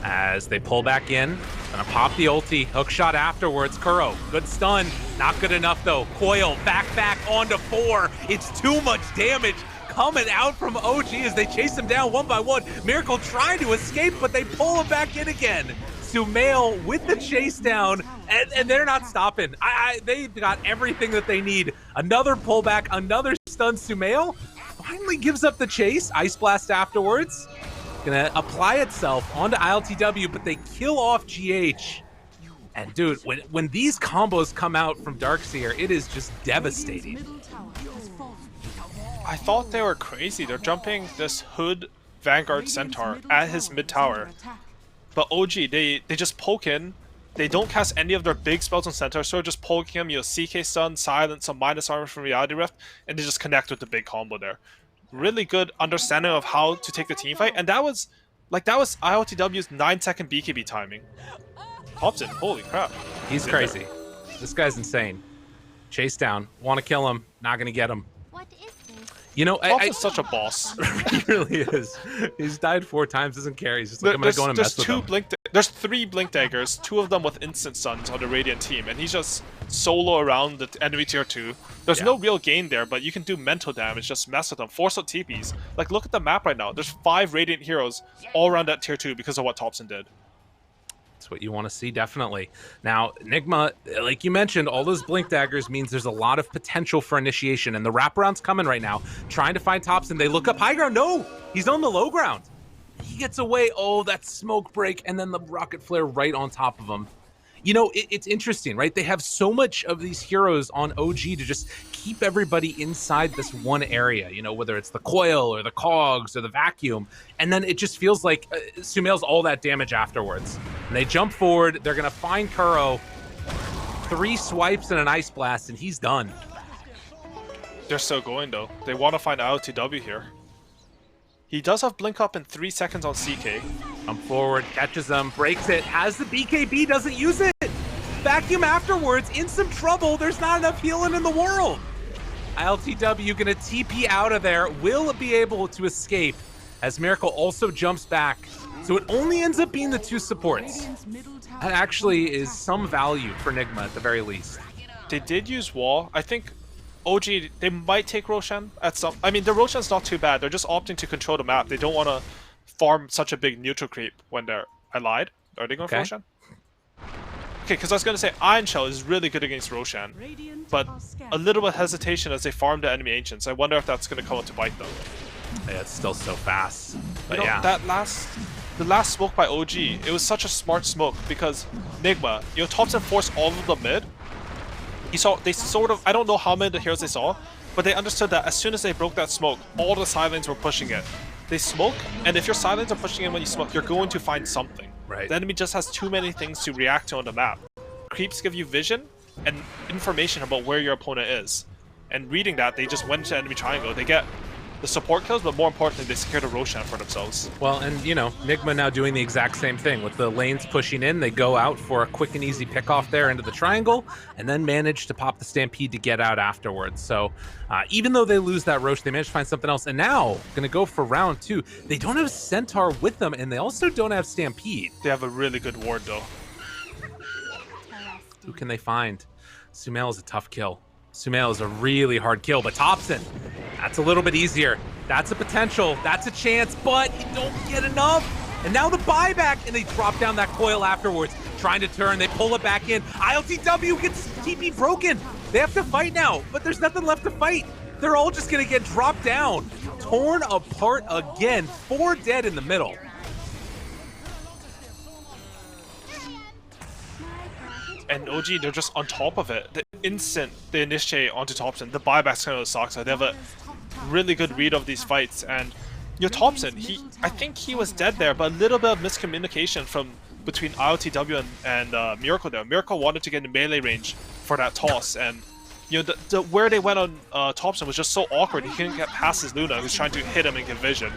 As they pull back in, gonna pop the ulti, hook shot afterwards. Kuro, good stun, not good enough though. Coil, back onto 4. It's too much damage coming out from OG as they chase him down one by one. Miracle trying to escape, but they pull him back in again. Sumail with the chase down, and they're not stopping. They've got everything that they need. Another pullback, another stun. Sumail finally gives up the chase. Ice Blast afterwards. Gonna apply itself onto ILTW, but they kill off GH. And dude, when these combos come out from Darkseer, it is just devastating. I thought they were crazy. They're jumping this hood Vanguard Centaur at his mid tower. But OG, they just poke in. They don't cast any of their big spells on Centaur, so just poking him, CK stun, silence, some minus armor from Reality Rift, and they just connect with the big combo there. Really good understanding of how to take the team fight, and that was ILTW's 9-second BKB timing. Thompson, holy crap. He's crazy. This guy's insane. Chase down. Want to kill him. Not going to get him. What is this? You know, Thompson's such a boss. He really is. He's died 4 times, doesn't care. He's just like, I'm going to go and mess with him. There's 3 Blink Daggers, 2 of them with instant stuns on the Radiant team, and he's just solo around the enemy tier 2. There's no real gain there, but you can do mental damage, just mess with them, force out TPs. Like, look at the map right now. There's 5 Radiant heroes all around that tier 2 because of what Thompson did. That's what you want to see, definitely. Now, Nigma, like you mentioned, all those Blink Daggers means there's a lot of potential for initiation, and the wraparound's coming right now, trying to find Thompson. They look up high ground. No! He's on the low ground. He gets away. Oh, that smoke break, and then the rocket flare right on top of him. You know, it's interesting, right? They have so much of these heroes on OG to just keep everybody inside this one area, you know, whether it's the coil or the cogs or the vacuum. And then it just feels like Sumail's all that damage afterwards. And they jump forward. They're going to find Kuro. 3 swipes and an Ice Blast, and he's done. They're still going, though. They want to find ILTW here. He does have Blink Up in 3 seconds on CK. Come forward, catches them, breaks it, has the BKB, doesn't use it. Vacuum afterwards, in some trouble. There's not enough healing in the world. ILTW gonna TP out of there, will be able to escape as Miracle also jumps back. So it only ends up being the 2 supports. That actually is some value for Nigma at the very least. They did use Wall. I think OG, they might take Roshan at some... I mean, the Roshan's not too bad. They're just opting to control the map. They don't want to farm such a big neutral creep when they're... I lied? Are they going for Roshan? Okay, because I was going to say Iron Shell is really good against Roshan, but a little bit hesitation as they farm the enemy Ancients. I wonder if that's going to come out to bite them. Yeah, it's still so fast. But you know, yeah. The last smoke by OG, it was such a smart smoke because Nigma, Thompson forced all of the mid. They sort of, I don't know how many of the heroes they saw, but they understood that as soon as they broke that smoke, all the Silence were pushing it. They smoke, and if your Silence are pushing in when you smoke, you're going to find something. Right. The enemy just has too many things to react to on the map. Creeps give you vision and information about where your opponent is. And reading that, they just went to enemy triangle. They get the support kills, but more importantly, they secured a Roshan for themselves. Well, and you know, Nigma now doing the exact same thing. With the lanes pushing in, they go out for a quick and easy pick-off there into the triangle, and then manage to pop the Stampede to get out afterwards. So even though they lose that Rosh, they manage to find something else. And now, going to go for round 2. They don't have Centaur with them, and they also don't have Stampede. They have a really good ward, though. Who can they find? Sumail is a tough kill. Sumail is a really hard kill, but Thompson, that's a little bit easier. That's a potential, that's a chance, but you don't get enough. And now the buyback, and they drop down that coil afterwards, trying to turn, they pull it back in. ILTW gets TP broken. They have to fight now, but there's nothing left to fight. They're all just gonna get dropped down, torn apart again, 4 dead in the middle. And OG, they're just on top of it. The instant they initiate onto Thompson, the buyback's kind of sucks. They have a really good read of these fights. And Thompson, I think he was dead there, but a little bit of miscommunication between ILTW and Miracle there. Miracle wanted to get in melee range for that toss, and where they went on Thompson was just so awkward. He couldn't get past his Luna, who's trying to hit him and get vision.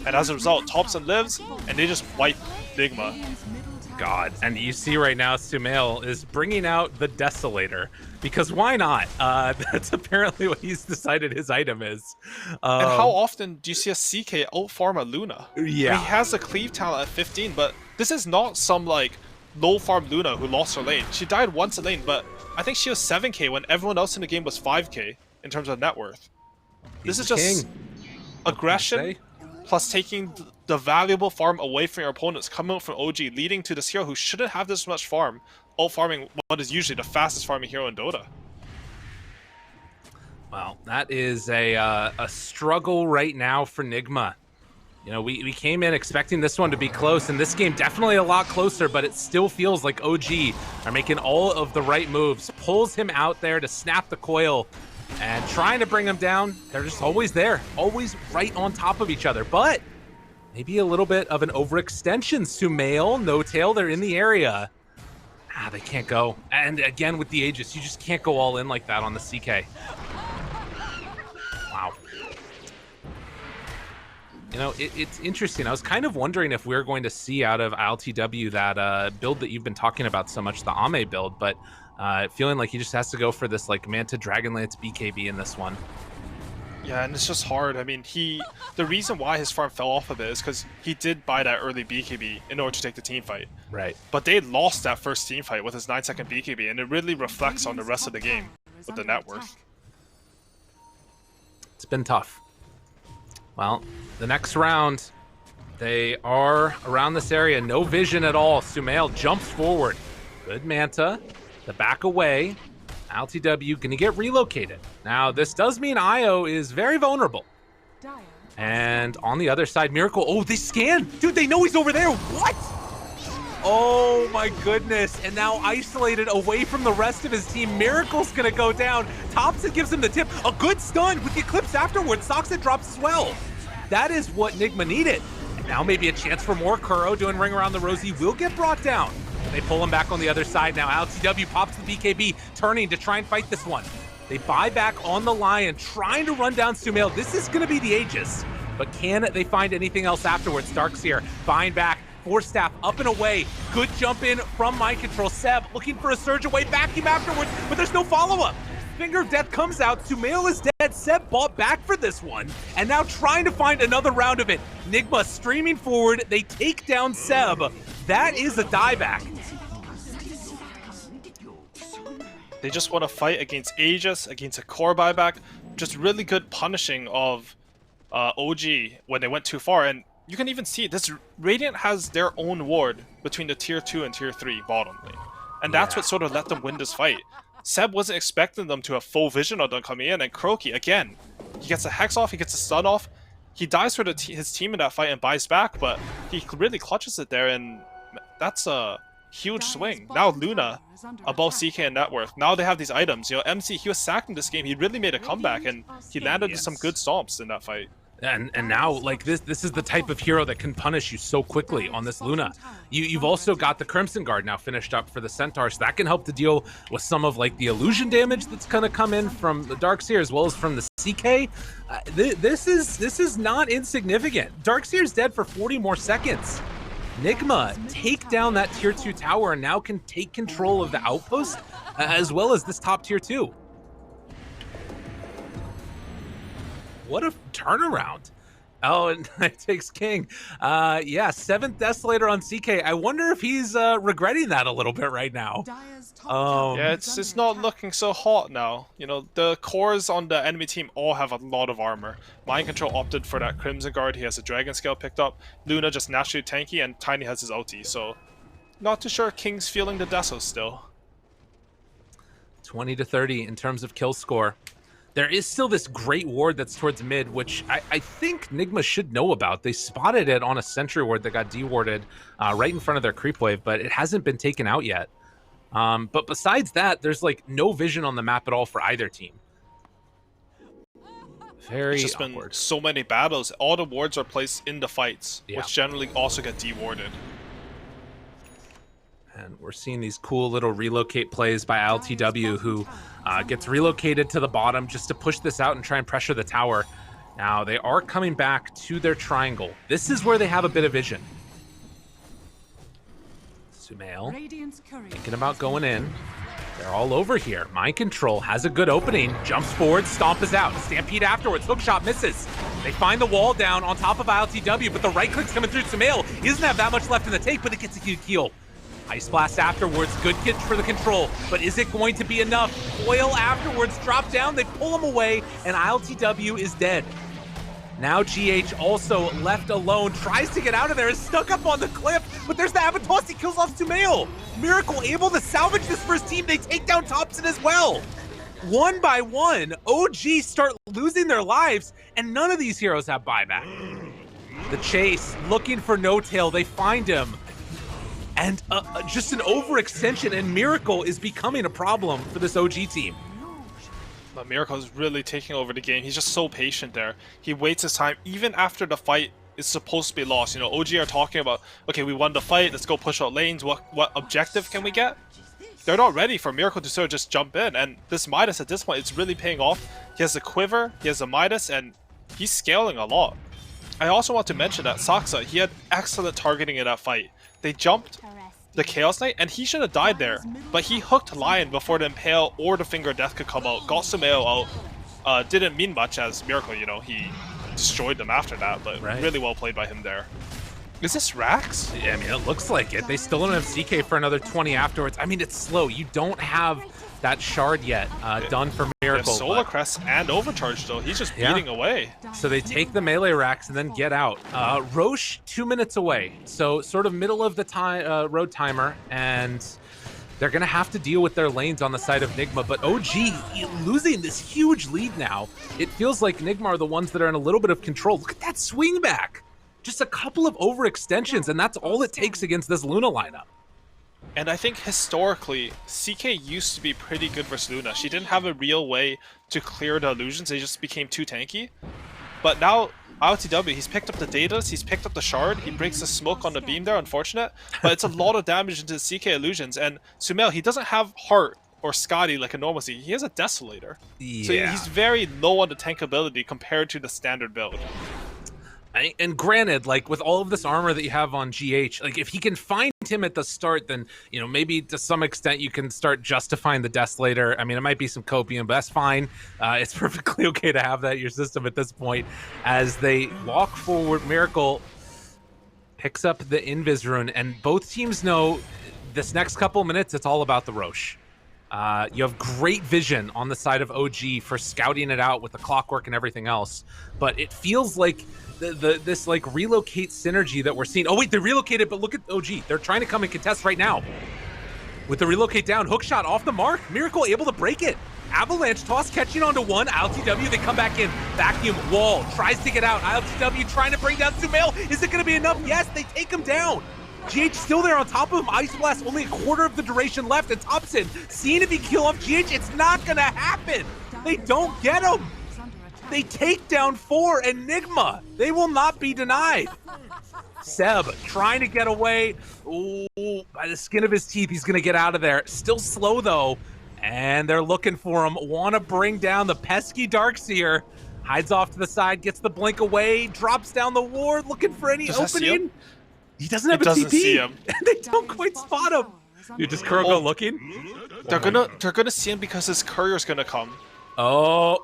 And as a result, Thompson lives, and they just wipe Nigma. God, and you see right now Sumail is bringing out the Desolator, because why not? That's apparently what he's decided his item is. And how often do you see a CK out-farm a Luna? Yeah. He has a cleave talent at 15, but this is not some like low-farm Luna who lost her lane. She died once a lane, but I think she was 7k when everyone else in the game was 5k in terms of net worth. This is just aggression plus taking the valuable farm away from your opponents, coming out from OG, leading to this hero who shouldn't have this much farm, out-farming what is usually the fastest farming hero in Dota. Well, that is a struggle right now for Nigma. You know, we came in expecting this one to be close, and this game definitely a lot closer, but it still feels like OG are making all of the right moves. Pulls him out there to snap the coil, and trying to bring him down. They're just always there, always right on top of each other. But Maybe a little bit of an overextension. Sumail, No Tail, they're in the area. They can't go. And again, with the Aegis, you just can't go all in like that on the CK. Wow. You know, it's interesting. I was kind of wondering if we're going to see out of ILTW that build that you've been talking about so much, the Ame build, but feeling like he just has to go for this like Manta Dragonlance BKB in this one. Yeah, and it's just hard. I mean, the reason why his farm fell off a bit is because he did buy that early BKB in order to take the team fight. Right. But they lost that first team fight with his 9-second BKB, and it really reflects on the rest of the game with the net worth. It's been tough. Well, the next round, they are around this area. No vision at all. Sumail jumps forward. Good Manta. The back away. LTW gonna get relocated. Now, this does mean Io is very vulnerable. And on the other side, Miracle. Oh, they scan. Dude, they know he's over there. What? Oh my goodness. And now isolated away from the rest of his team. Miracle's gonna go down. Thompson gives him the tip. A good stun with the Eclipse afterwards. Soxit drops as well. That is what Nigma needed. And now maybe a chance for more. Kuro doing Ring Around the Rosie will get brought down. They pull him back on the other side now. LTW pops the BKB, turning to try and fight this one. They buy back on the Lion, trying to run down Sumail. This is going to be the Aegis. But can they find anything else afterwards? Darkseer buying back. Force Staff up and away. Good jump in from Mind Control. Seb looking for a surge away. Vacuum afterwards, but there's no follow-up. Finger of Death comes out. Sumail is dead. Seb bought back for this one. And now trying to find another round of it. Nigma streaming forward. They take down Seb. That is a dieback. They just want to fight against Aegis, against a core buyback. Just really good punishing of OG when they went too far. And you can even see this Radiant has their own ward between the tier 2 and tier 3 bottom lane. And that's what sort of let them win this fight. Seb wasn't expecting them to have full vision on them coming in, and Croaky, again, he gets a Hex off, he gets a stun off. He dies for his team in that fight and buys back, but he really clutches it there, and that's a huge swing. Now Luna above CK and net worth. Now they have these items. You know, MC, he was sacked in this game. He really made a comeback, and he landed some good stomps in that fight. And now, like, this is the type of hero that can punish you so quickly on this Luna. You've also got the Crimson Guard now finished up for the Centaur, so that can help to deal with some of, like, the illusion damage that's going to come in from the Darkseer as well as from the CK. This is not insignificant. Darkseer's dead for 40 more seconds. Nigma take down that tier 2 tower and now can take control of the outpost as well as this top tier 2. What a turnaround. Oh, and it takes King. Yeah, 7th Desolator on CK. I wonder if he's regretting that a little bit right now. Yeah, it's not looking so hot now. You know, the cores on the enemy team all have a lot of armor. Mind Control opted for that Crimson Guard. He has a Dragon Scale picked up. Luna just naturally tanky, and Tiny has his ulti. So, not too sure King's feeling the Desos still. 20 to 30 in terms of kill score. There is still this great ward that's towards mid, which I think Nigma should know about. They spotted it on a sentry ward that got dewarded right in front of their creep wave, but it hasn't been taken out yet. But besides that, there's like no vision on the map at all for either team. Very It's just awkward. been so many battles. All the wards are placed in the fights, Yeah. which generally also get dewarded. And we're seeing these cool little relocate plays by LTW, who gets relocated to the bottom just to push this out and try and pressure the tower. Now, they are coming back to their triangle. This is where they have a bit of vision. Sumail thinking about going in. They're all over here. Mind Control has a good opening. Jumps forward, Stomp is out. Stampede afterwards, hookshot misses. They find the wall down on top of ILTW, but the right click's coming through. Sumail, he doesn't have that much left in the tank, but it gets a huge heal. Ice Blast afterwards, good hit for the control, but is it going to be enough? Foil afterwards, drop down, they pull him away, and ILTW is dead. Now GH also left alone, tries to get out of there, is stuck up on the cliff, but there's the Avatos, he kills off Sumail. Miracle able to salvage this first team, they take down Thompson as well. One by one, OG start losing their lives, and none of these heroes have buyback. The chase, looking for No Tail, they find him. And just an overextension, and Miracle is becoming a problem for this OG team. But Miracle is really taking over the game. He's just so patient there. He waits his time, even after the fight is supposed to be lost. You know, OG are talking about, okay, we won the fight, let's go push out lanes, what objective can we get? They're not ready for Miracle to sort of just jump in, and this Midas at this point, it's really paying off. He has a quiver, he has a Midas, and he's scaling a lot. I also want to mention that Saksa, he had excellent targeting in that fight. They jumped the Chaos Knight, and he should have died there, but he hooked Lion before the Impale or the Finger of Death could come out, got Sumail out. Didn't mean much as Miracle, you know, he destroyed them after that, but really well played by him there. Is this Rax? Yeah, I mean, it looks like it. They still don't have CK for another 20 afterwards. I mean, it's slow. You don't have that shard yet done for Miracle. Solar Crest and Overcharge, though. He's just beating away. So they take the melee racks and then get out. Roche, 2 minutes away. So sort of middle of the time road timer, and they're going to have to deal with their lanes on the side of Nigma. But OG losing this huge lead now. It feels like Nigma are the ones that are in a little bit of control. Look at that swing back. Just a couple of overextensions, and that's all it takes against this Luna lineup. And I think historically, CK used to be pretty good versus Luna. She didn't have a real way to clear the illusions, they just became too tanky. But now, IoTW, he's picked up the Datas, he's picked up the Shard, he breaks the smoke on the beam there, unfortunate. But it's a lot of damage into the CK illusions, and Sumail, he doesn't have Heart or Scotty like a normal CK, he has a Desolator. Yeah. So he's very low on the tankability compared to the standard build. And granted, like with all of this armor that you have on GH, like if he can find him at the start, then, you know, maybe to some extent you can start justifying the Desolator. I mean, it might be some copium, but that's fine. It's perfectly okay to have that in your system at this point. As they walk forward, Miracle picks up the Invis rune, and both teams know this next couple minutes, it's all about the Roche. You have great vision on the side of OG for scouting it out with the clockwork and everything else, but it feels like this like relocate synergy that we're seeing. Oh wait, they relocated, but look at OG. They're trying to come and contest right now. With the relocate down, hook shot off the mark. Miracle able to break it. Avalanche toss catching onto one. ILTW, they come back in. Vacuum, wall, tries to get out. ILTW trying to bring down Sumail. Is it going to be enough? Yes, they take him down. GH still there on top of him. Ice Blast, only a quarter of the duration left. And Thompson seeing if he kill off GH. It's not going to happen. They don't get him. They take down 4 and Nigma. They will not be denied. Seb trying to get away. Ooh, by the skin of his teeth, he's going to get out of there. Still slow, though. And they're looking for him. Want to bring down the pesky Darkseer. Hides off to the side, gets the blink away, drops down the ward, looking for any opening. He doesn't have a TP. See him. They don't quite spot him. Dude, does Kuroko looking? They're gonna see him because his courier's gonna come. Oh,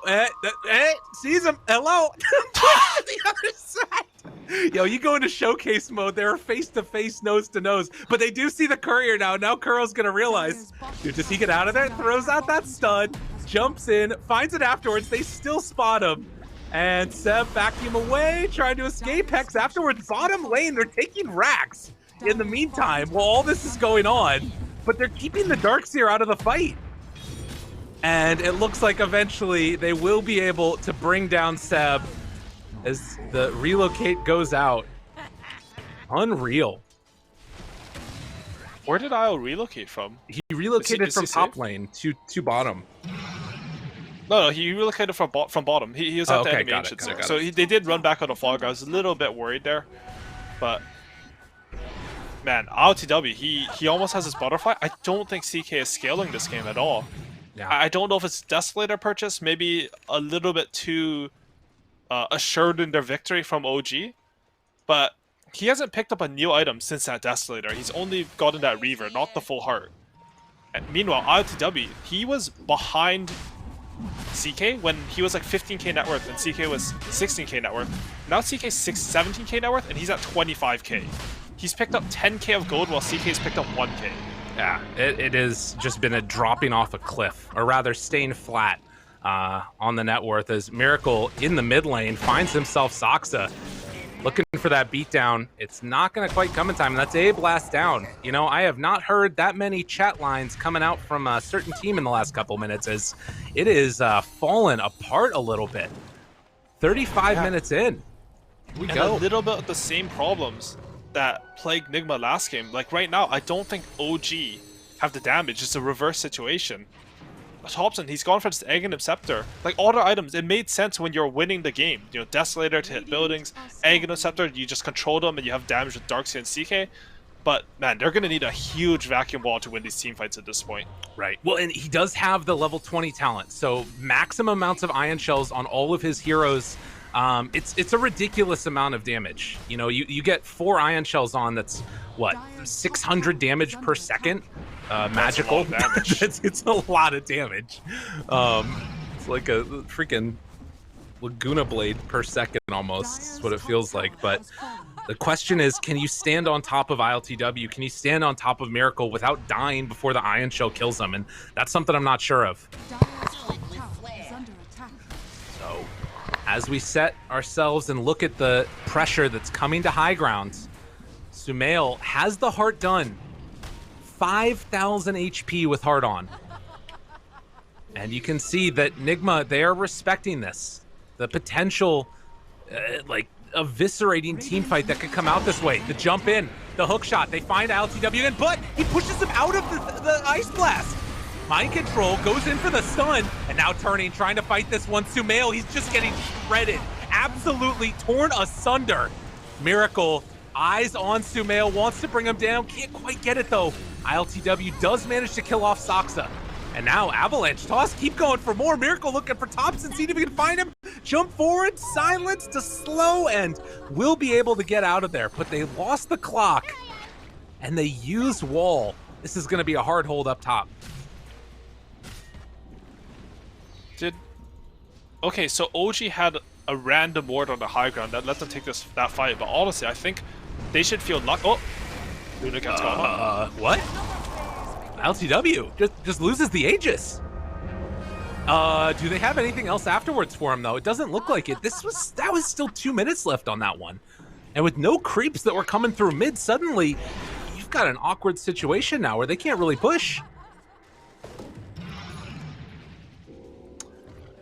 sees him. Hello. The other side. Yo, you go into showcase mode. They're face to face, nose to nose. But they do see the courier now. Now Kuro's gonna realize. Dude, does he get out of there? Throws out that stun, jumps in, finds it afterwards. They still spot him. And Seb vacuum away, trying to escape. Hex afterwards, bottom lane. They're taking racks in the meantime while all this is going on. But they're keeping the Darkseer out of the fight. And it looks like eventually they will be able to bring down Seb as the relocate goes out. Unreal. Where did IO relocate from? He relocated from top lane to bottom. No, he relocated from bottom. He was at the enemy ancient got it. So they did run back on the fog. I was a little bit worried there. But, man, IoTW, he almost has his butterfly. I don't think CK is scaling this game at all. Yeah. I don't know if it's Desolator purchase, maybe a little bit too assured in their victory from OG, but he hasn't picked up a new item since that Desolator. He's only gotten that Reaver, not the full heart. And meanwhile, IoTW, he was behind CK when he was like 15k net worth and CK was 16k net worth. Now CK's 17k net worth and he's at 25k. He's picked up 10k of gold while CK's picked up 1k. Yeah, it has just been a dropping off a cliff, or rather staying flat on the net worth as Miracle in the mid lane finds himself Saksa. Looking for that beatdown. It's not going to quite come in time, and that's a blast down. You know, I have not heard that many chat lines coming out from a certain team in the last couple minutes as it is fallen apart a little bit. 35 minutes in. Here we go. A little bit of the same problems that plagued Nigma last game. Like right now, I don't think OG have the damage. It's a reverse situation. Thompson, he's gone for this Aghanim Scepter. Like, all the items, it made sense when you're winning the game. You know, Desolator to hit buildings, Aghanim Scepter, you just control them and you have damage with Darkseer and CK. But, man, they're going to need a huge vacuum wall to win these team fights at this point. Right. Well, and he does have the level 20 talent, so maximum amounts of Ion Shells on all of his heroes. It's a ridiculous amount of damage. You know, you get 4 Ion Shells on, that's, what, 600 damage per second? Magical. It's a lot of damage. It's like a freaking Laguna Blade per second almost, is what it feels like. But the question is, can you stand on top of ILTW? Can you stand on top of Miracle without dying before the Ion Shell kills them? And that's something I'm not sure of. So, as we set ourselves and look at the pressure that's coming to high ground, Sumail has the heart done. 5,000 HP with heart on. And you can see that Nigma, they are respecting this. The potential, like, eviscerating team fight that could come out this way. The jump in, the hook shot, they find LTW again, but he pushes him out of the Ice Blast. Mind control, goes in for the stun, and now turning, trying to fight this one. Sumail, he's just getting shredded. Absolutely torn asunder. Miracle, eyes on Sumail, wants to bring him down, can't quite get it though. ILTW does manage to kill off Saksa. And now Avalanche toss, keep going for more. Miracle looking for Thompson, see if he can find him. Jump forward, silence to slow, and will be able to get out of there. But they lost the clock, and they used wall. This is going to be a hard hold up top. Okay, so OG had a random ward on the high ground that let them take that fight, but honestly, I think they should feel lucky. Oh, Luna gets gone. What? LTW just loses the Aegis. Do they have anything else afterwards for him though? It doesn't look like it. That was still 2 minutes left on that one. And with no creeps that were coming through mid, suddenly you've got an awkward situation now where they can't really push.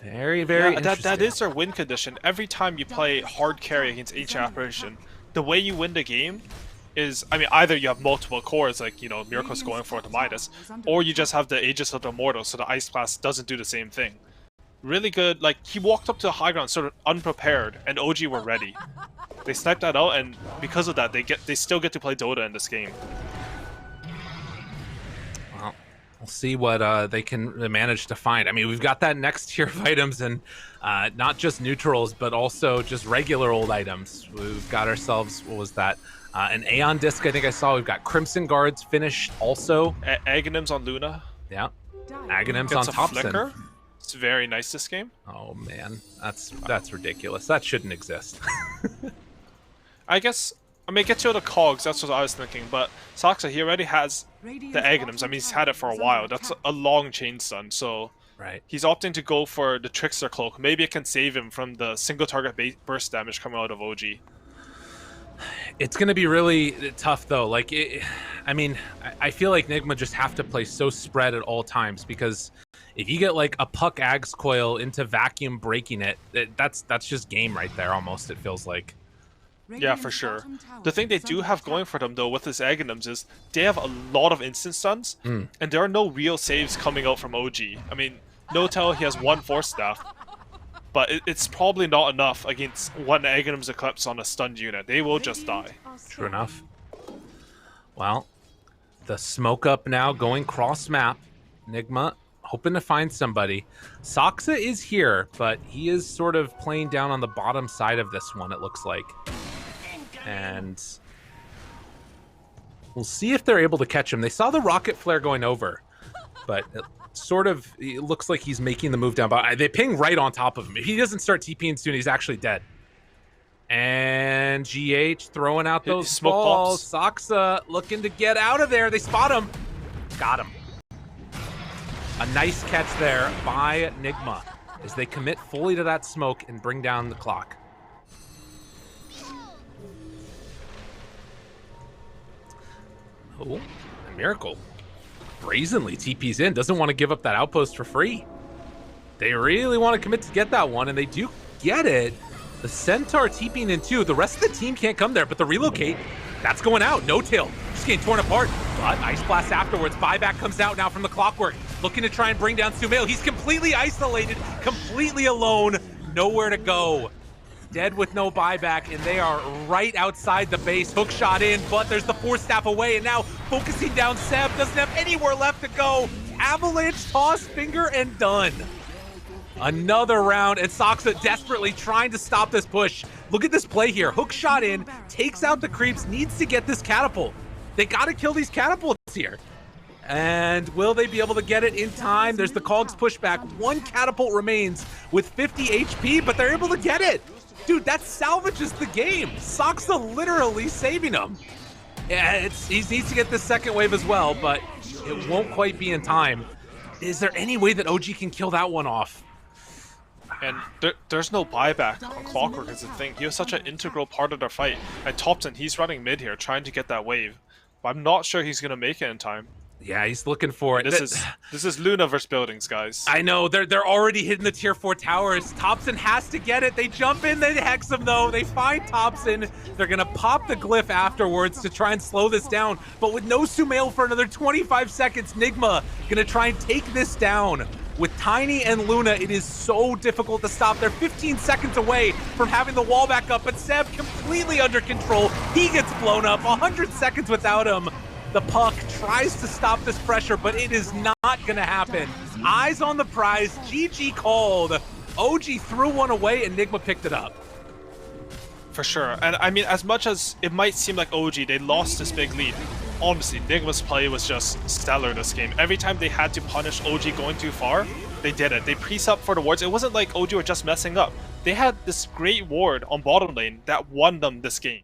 Very, very interesting. That is their win condition. Every time you play hard carry against Ancient Apparition, the way you win the game is, I mean, either you have multiple cores, like, you know, Miracle's going for it to Midas, or you just have the Aegis of the Immortal, so the Ice Blast doesn't do the same thing. Really good, like, he walked up to the high ground sort of unprepared, and OG were ready. They sniped that out, and because of that, they still get to play Dota in this game. Well, we'll see what they can manage to find. I mean, we've got that next tier of items, and not just neutrals, but also just regular old items. We've got ourselves, what was that? An Aeon Disc, I think I saw. We've got Crimson Guards finished also. Aghanims on Luna. Yeah. Aghanims on Thompson. Flicker. It's very nice this game. Oh, man. That's ridiculous. That shouldn't exist. I guess, I mean, get to the cogs, that's what I was thinking, but Saksa, he already has the Aghanims. I mean, he's had it for a while. That's a long chain stun, so right. He's opting to go for the Trickster Cloak. Maybe it can save him from the single target burst damage coming out of OG. It's going to be really tough, though. Like, I mean, I feel like Nigma just have to play so spread at all times, because if you get like a Puck Ags coil into vacuum breaking it, that's just game right there almost, it feels like. Yeah, for sure. The thing they do have going for them, though, with this Aghanims is they have a lot of instant stuns, and there are no real saves coming out from OG. I mean, Notel, he has 1 Force Staff, but it's probably not enough against one Aghanim's Eclipse on a stunned unit. They will just die. True enough. Well, the smoke up now going cross map. Nigma hoping to find somebody. Saksa is here, but he is sort of playing down on the bottom side of this one, it looks like. And we'll see if they're able to catch him. They saw the rocket flare going over, but it looks like he's making the move down. But they ping right on top of him. If he doesn't start TPing soon, he's actually dead. And GH throwing out those smoke balls. bombs. Saksa looking to get out of there. They spot him. Got him. A nice catch there by Nigma as they commit fully to that smoke and bring down the clock. Oh, a Miracle. Brazenly TP's in, doesn't want to give up that outpost for free. They really want to commit to get that one, and they do get it. The Centaur TPing in too. The rest of the team can't come there, but the relocate, that's going out. No tail, just getting torn apart. But Ice Blast afterwards. Buyback comes out now from the Clockwork. looking to try and bring down Sumail. He's completely isolated, completely alone, nowhere to go. Dead with no buyback, and they are right outside the base. Hook shot in, but there's the Force Staff away, and now focusing down Seb, doesn't have anywhere left to go. Avalanche, toss, finger, and done. Another round, and Soxa desperately trying to stop this push. Look at this play here. Hook shot in, takes out the creeps, needs to get this catapult. They gotta kill these catapults here. And will they be able to get it in time? There's the Cogs pushback. One catapult remains with 50 HP, but they're able to get it. Dude, that salvages the game. Soxa literally saving him. Yeah, he needs to get this second wave as well, but it won't quite be in time. Is there any way that OG can kill that one off? And there's no buyback on Clockwork is the thing. He was such an integral part of their fight. And Thompson, he's running mid here, trying to get that wave. But I'm not sure he's going to make it in time. Yeah, he's looking for it. This is Luna versus buildings, guys. I know, they're already hitting the tier 4 towers. Thompson has to get it. They jump in, they hex him though. They find Thompson. They're gonna pop the glyph afterwards to try and slow this down. But with no Sumail for another 25 seconds, Nigma gonna try and take this down. With Tiny and Luna, it is so difficult to stop. They're 15 seconds away from having the wall back up, but Seb completely under control. He gets blown up, 100 seconds without him. The puck tries to stop this pressure, but it is not gonna happen. Eyes on the prize, GG called. OG threw one away and Nigma picked it up. For sure. And I mean, as much as it might seem like OG, they lost this big lead. Honestly, Nigma's play was just stellar this game. Every time they had to punish OG going too far, they did it. They pre-sub for the wards. It wasn't like OG were just messing up. They had this great ward on bottom lane that won them this game.